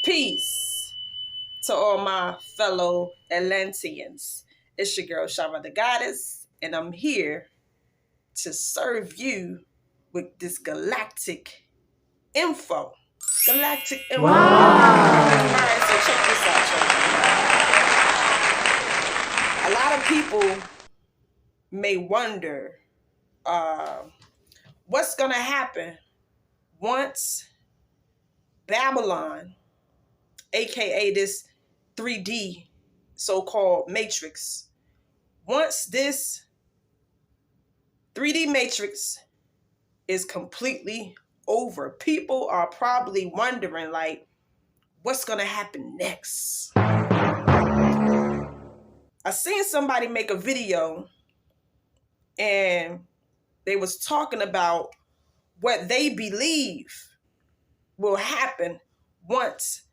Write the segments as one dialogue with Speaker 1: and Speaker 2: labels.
Speaker 1: Peace to all my fellow Atlanteans. It's your girl, Shara the Goddess, and I'm here to serve you with this galactic info. Galactic info. Wow. All right, so check this out, y'all. A lot of people may wonder what's going to happen once Babylon, aka this 3D so-called matrix, once this 3D matrix is completely over. People are probably wondering, like, what's gonna happen next? I seen somebody make a video and they was talking about what they believe will happen once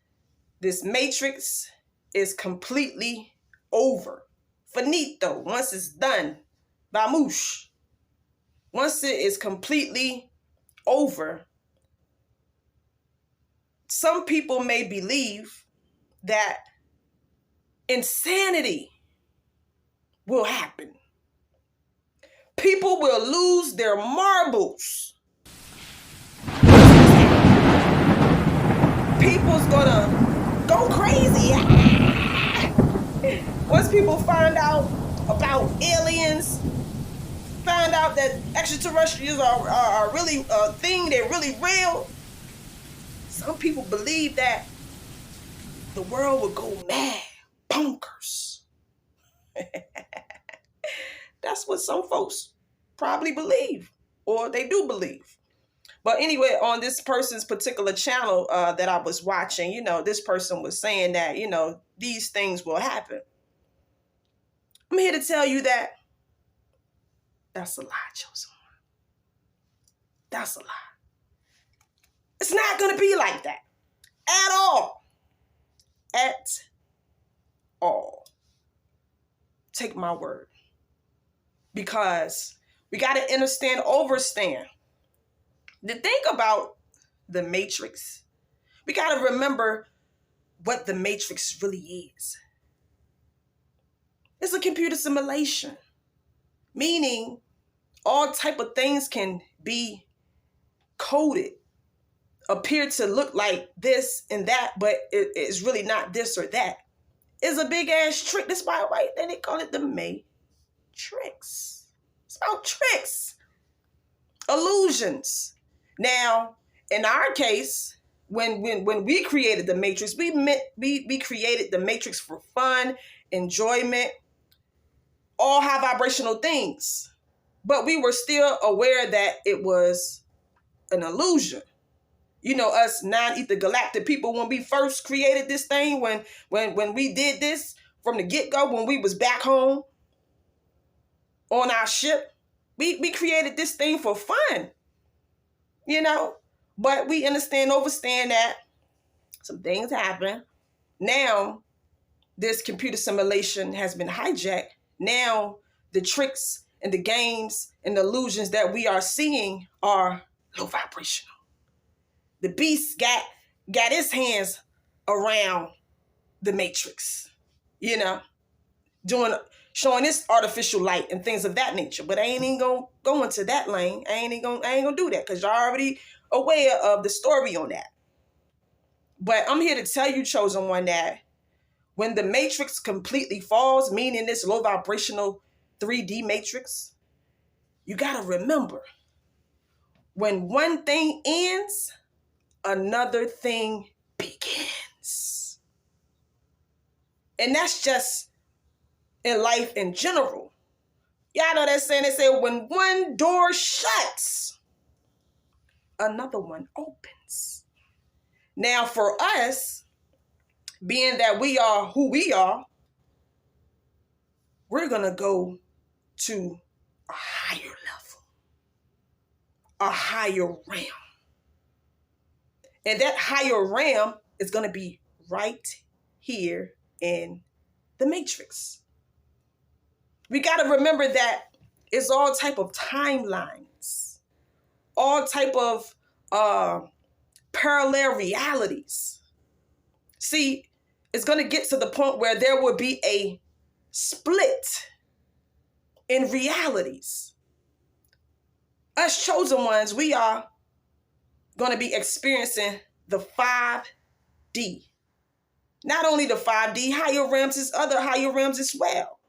Speaker 1: this matrix is completely over. Finito. Once it's done. Vamoosh. Once it is completely over, some people may believe that insanity will happen. People will lose their marbles. People's gonna go crazy. Once people find out about aliens, find out that extraterrestrials are really a thing, they're really real, some people believe that the world will go mad, bonkers. That's what some folks probably believe, or they do believe. But anyway, on this person's particular channel that I was watching, this person was saying that, these things will happen. I'm here to tell you that that's a lie, chosen one. That's a lie. It's not going to be like that at all. At all. Take my word. Because we got to understand, overstand. To think about the Matrix, we got to remember what the Matrix really is. It's a computer simulation, meaning all type of things can be coded, appear to look like this and that, but it's really not this or that. It's a big ass trick. That's why right there they call it the Matrix. It's about tricks, illusions. Now, in our case, when we created the Matrix, we created the Matrix for fun, enjoyment, all high vibrational things. But we were still aware that it was an illusion. Us non-ether galactic people, when we first created this thing, when we did this from the get-go, when we was back home on our ship, we created this thing for fun. But we overstand that some things happen. Now, this computer simulation has been hijacked. Now, the tricks and the games and the illusions that we are seeing are low vibrational. The beast got his hands around the Matrix, showing this artificial light and things of that nature. But I ain't even gonna go into that lane. I ain't gonna do that because you're already aware of the story on that. But I'm here to tell you, chosen one, that when the Matrix completely falls, meaning this low vibrational 3D Matrix, you gotta remember, when one thing ends, another thing begins. And that's just in life in general. Y'all know that saying, they say when one door shuts, another one opens. Now for us, being that we are who we are, we're going to go to a higher level, a higher realm. And that higher realm is going to be right here in the Matrix. We got to remember that it's all type of timelines, all type of parallel realities. See, it's going to get to the point where there will be a split in realities. Us chosen ones, we are going to be experiencing the 5D. Not only the 5D, higher realms is other higher realms as well.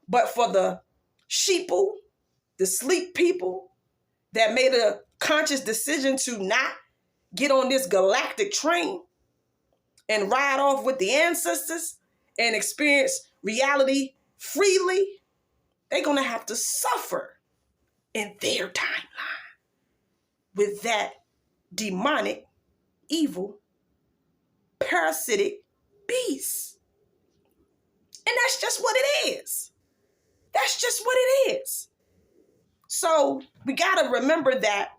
Speaker 1: But for the sheeple, the sleep people that made a conscious decision to not get on this galactic train and ride off with the ancestors and experience reality freely, they're going to have to suffer in their timeline with that demonic, evil, parasitic beast. And that's just what it is. That's just what it is. So we got to remember that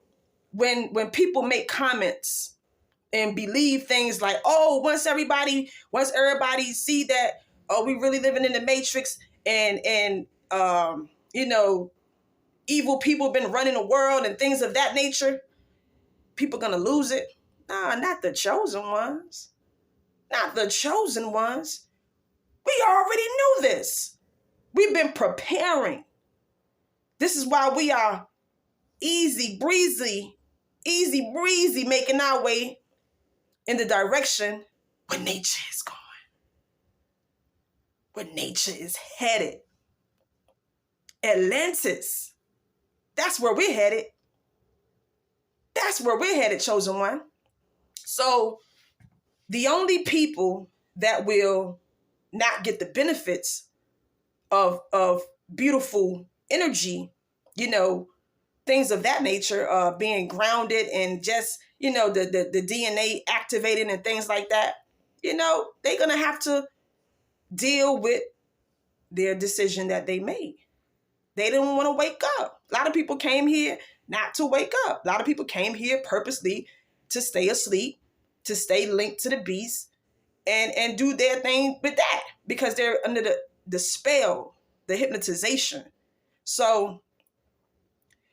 Speaker 1: when people make comments and believe things like, oh, once everybody see that, oh, we really living in the matrix and evil people been running the world and things of that nature, people gonna lose it. Nah, not the chosen ones. Not the chosen ones. We already knew this. We've been preparing. This is why we are easy breezy making our way in the direction where nature is going, where nature is headed. Atlantis, that's where we're headed. That's where we're headed, chosen one. So the only people that will not get the benefits of beautiful energy, things of that nature, being grounded and just, the DNA activated and things like that, they're going to have to deal with their decision that they made. They didn't want to wake up. A lot of people came here not to wake up. A lot of people came here purposely to stay asleep, to stay linked to the beast and do their thing with that because they're under the spell, the hypnotization. So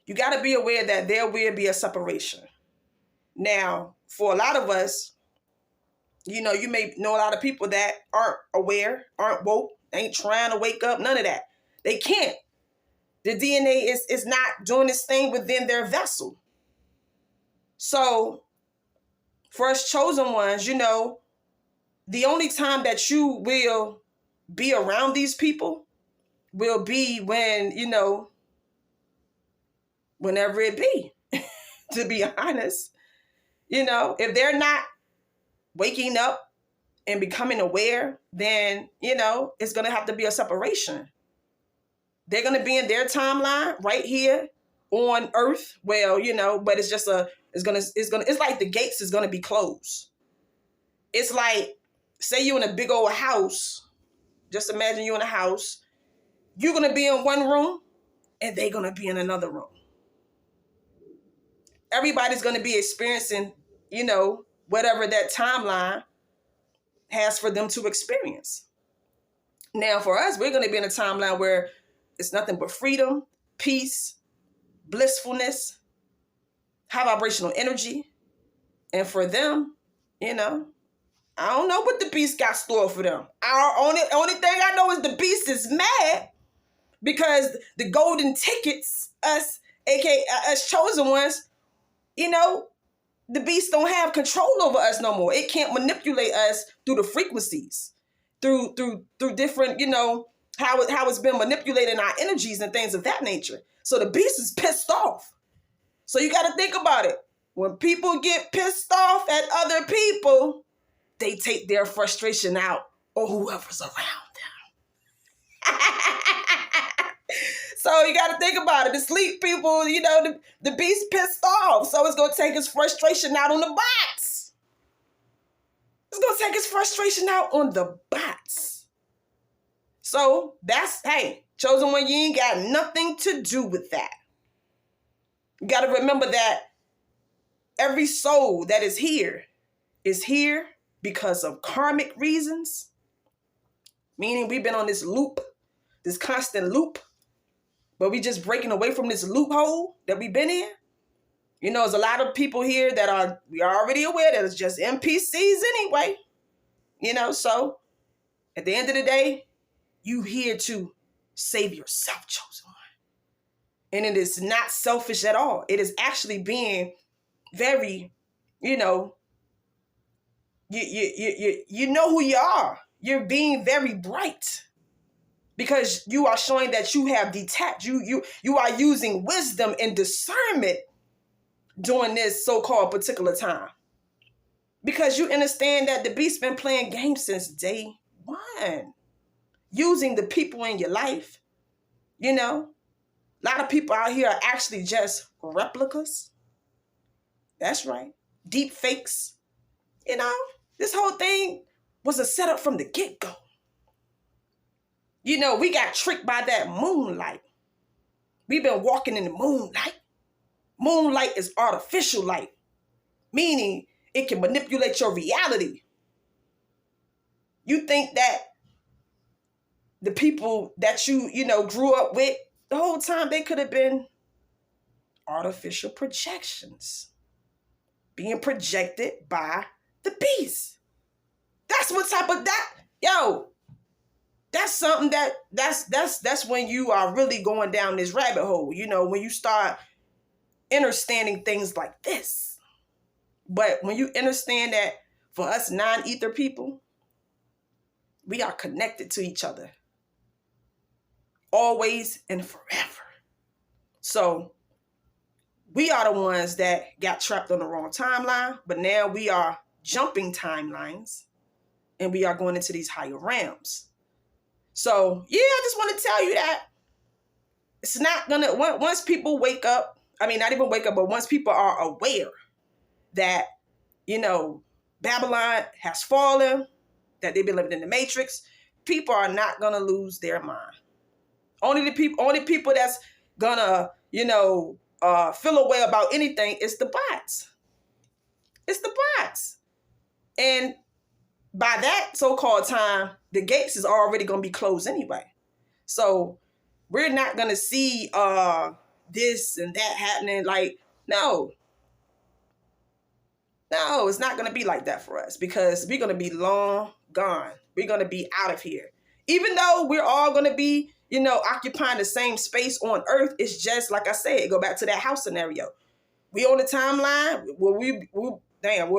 Speaker 1: you got to be aware that there will be a separation. Now, for a lot of us, you may know a lot of people that aren't aware, aren't woke, ain't trying to wake up, none of that. They can't. The DNA is not doing this thing within their vessel. So for us chosen ones, the only time that you will be around these people will be when, whenever it be, to be honest. If they're not waking up and becoming aware, then, it's going to have to be a separation. They're going to be in their timeline right here on Earth. Well, but it's just it's like the gates is going to be closed. It's like, say you in a big old house. Just imagine you in a house. You're going to be in one room and they're going to be in another room. Everybody's going to be experiencing, whatever that timeline has for them to experience. Now, for us, we're going to be in a timeline where it's nothing but freedom, peace, blissfulness, high vibrational energy. And for them, I don't know what the beast got stored for them. Only thing I know is the beast is mad because the golden tickets, us, aka us chosen ones, the beast don't have control over us no more. It can't manipulate us through the frequencies, through different, how it's been manipulating our energies and things of that nature. So the beast is pissed off. So you got to think about it. When people get pissed off at other people, they take their frustration out on whoever's around them. So you got to think about it. The sleep people, the beast pissed off. So it's going to take his frustration out on the bots. It's going to take his frustration out on the bots. So that's, hey, chosen one, you ain't got nothing to do with that. You got to remember that every soul that is here because of karmic reasons, meaning we've been on this loop, this constant loop, but we just breaking away from this loophole that we've been in. There's a lot of people here that we are already aware that it's just NPCs anyway. So at the end of the day, you here to save yourself, chosen one. And it is not selfish at all. It is actually being very, you know, you know who you are. You're being very bright because you are showing that you have detached. You are using wisdom and discernment during this so-called particular time. Because you understand that the beast been playing games since day one. Using the people in your life. A lot of people out here are actually just replicas. That's right. Deep fakes. This whole thing was a setup from the get-go. We got tricked by that moonlight. We've been walking in the moonlight. Moonlight is artificial light, meaning it can manipulate your reality. You think that the people that you grew up with, the whole time they could have been artificial projections being projected by the beast. That's what type of that, that's something that's when you are really going down this rabbit hole, when you start understanding things like this. But when you understand that for us non-ether people, we are connected to each other always and forever. So we are the ones that got trapped on the wrong timeline, but now we are jumping timelines and we are going into these higher realms. So yeah, I just want to tell you that it's not gonna, once people wake up, not even wake up, but once people are aware that, Babylon has fallen, that they've been living in the matrix, people are not gonna lose their mind. Only people that's gonna, feel a way about anything is the bots. It's the bots. And by that so-called time, the gates is already gonna be closed anyway. So we're not gonna see this and that happening. Like, no, it's not gonna be like that for us because we're gonna be long gone. We're gonna be out of here. Even though we're all gonna be, occupying the same space on Earth, it's just like I said, go back to that house scenario. We on the timeline where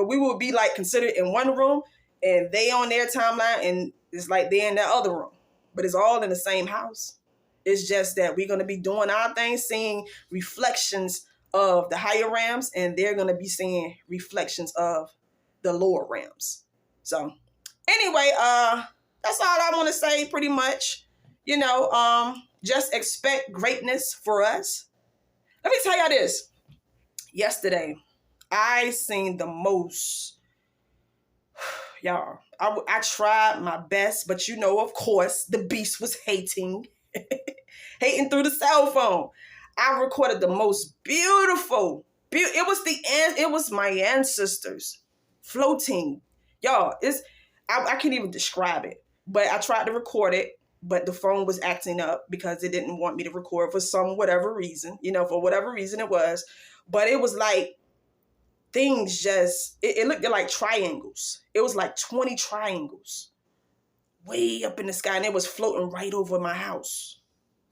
Speaker 1: we will be like considered in one room, and they on their timeline, and it's like they're in that other room, but it's all in the same house. It's just that we're gonna be doing our thing, seeing reflections of the higher realms, and they're gonna be seeing reflections of the lower realms. So anyway, that's all I want to say pretty much. Just expect greatness for us. Let me tell y'all this. Yesterday, I seen the most, y'all, I tried my best, but of course, the beast was hating through the cell phone. I recorded the most beautiful, it was my ancestors floating. Y'all, I can't even describe it, but I tried to record it, but the phone was acting up because it didn't want me to record for whatever reason, for whatever reason it was. But it was like things just, it looked like triangles. It was like 20 triangles way up in the sky, and it was floating right over my house,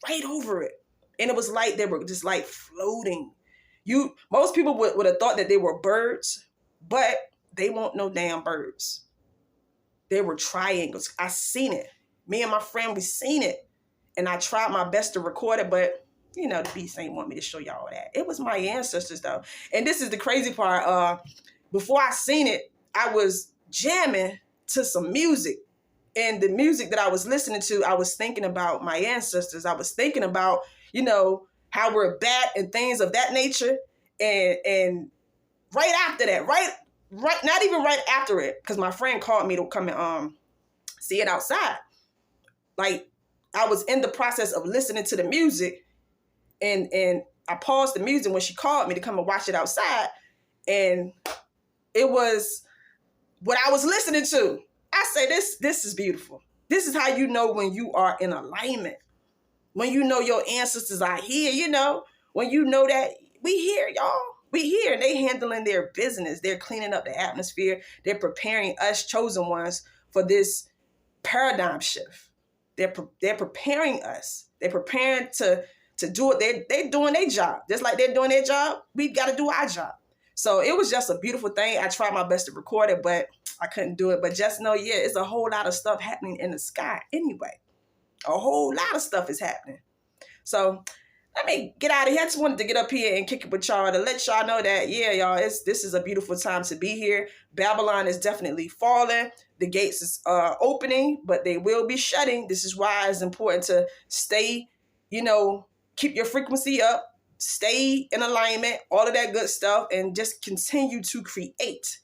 Speaker 1: right over it. And it was like they were just like floating. Most people would have thought that they were birds, but they weren't no damn birds. They were triangles. I seen it. Me and my friend, we seen it. And I tried my best to record it, but the beast ain't want me to show y'all that. It was my ancestors though. And this is the crazy part. Before I seen it, I was jamming to some music. And the music that I was listening to, I was thinking about my ancestors. I was thinking about, how we're back and things of that nature. And right after that, right, not even right after it, because my friend called me to come and see it outside. Like, I was in the process of listening to the music, and I paused the music when she called me to come and watch it outside, and it was what I was listening to. I say, this is beautiful. This is how you know when you are in alignment. When you know your ancestors are here, when you know that we here, y'all. We here, and they handling their business. They're cleaning up the atmosphere. They're preparing us chosen ones for this paradigm shift. They're preparing us. They're preparing to do it. They're doing their job. Just like they're doing their job, we've got to do our job. So it was just a beautiful thing. I tried my best to record it, but I couldn't do it. But just know, yeah, it's a whole lot of stuff happening in the sky anyway. A whole lot of stuff is happening. So let me get out of here. I just wanted to get up here and kick it with y'all to let y'all know that, yeah, y'all, this is a beautiful time to be here. Babylon is definitely falling. The gates is opening, but they will be shutting. This is why it's important to stay, keep your frequency up, stay in alignment, all of that good stuff, and just continue to create,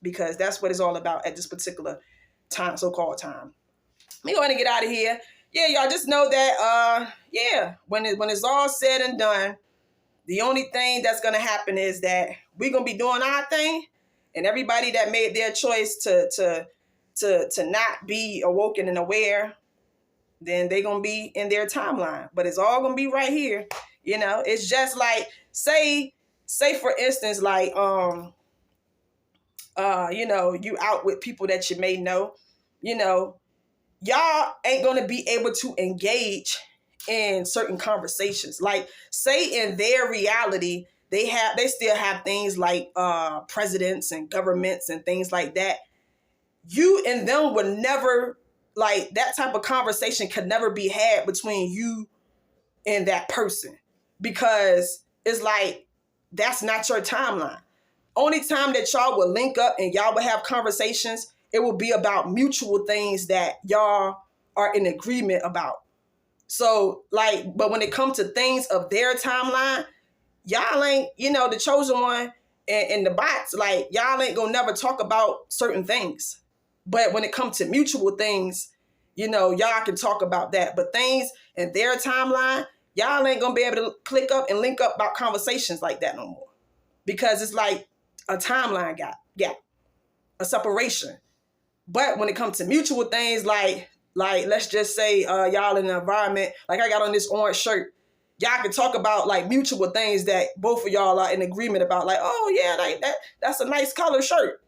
Speaker 1: because that's what it's all about at this particular time, so-called time. Let me go ahead and get out of here. Yeah, y'all just know that, when it's all said and done, the only thing that's going to happen is that we're going to be doing our thing, and everybody that made their choice to not be awoken and aware, then they're going to be in their timeline. But it's all going to be right here. It's just like, say for instance, like, you out with people that you may know, y'all ain't going to be able to engage in certain conversations. Like, say in their reality, they still have things like presidents and governments and things like that. You and them would never, like, that type of conversation could never be had between you and that person, because it's like, that's not your timeline. Only time that y'all will link up and y'all will have conversations, it will be about mutual things that y'all are in agreement about. So, like, but when it comes to things of their timeline, y'all ain't, the chosen one and the bots, like, y'all ain't gonna never talk about certain things. But when it comes to mutual things, y'all can talk about that. But things in their timeline, y'all ain't gonna be able to click up and link up about conversations like that no more. Because it's like a timeline gap, a separation. But when it comes to mutual things, like let's just say y'all in the environment, like I got on this orange shirt, y'all can talk about like mutual things that both of y'all are in agreement about. Like, oh yeah, like that's a nice color shirt.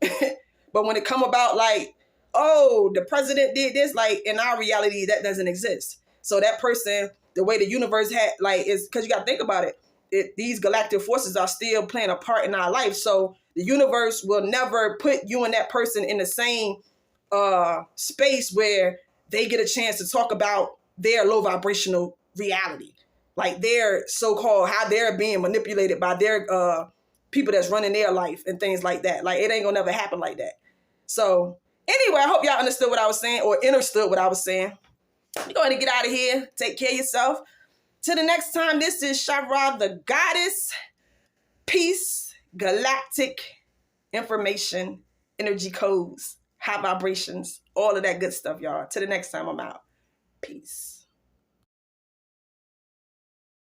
Speaker 1: But when it come about like, oh, the president did this, like in our reality, that doesn't exist. So that person, the way the universe had, like, is because you got to think about it. These galactic forces are still playing a part in our life. So the universe will never put you and that person in the same space where they get a chance to talk about their low vibrational reality, like their so-called, how they're being manipulated by their people that's running their life and things like that. Like, it ain't gonna never happen like that. So anyway, I hope y'all understood what I was saying, or understood what I was saying. You're going to get out of here. Take care of yourself. Till the next time, this is Shara, the goddess. Peace, galactic information, energy codes, high vibrations, all of that good stuff, y'all. Till the next time, I'm out. Peace.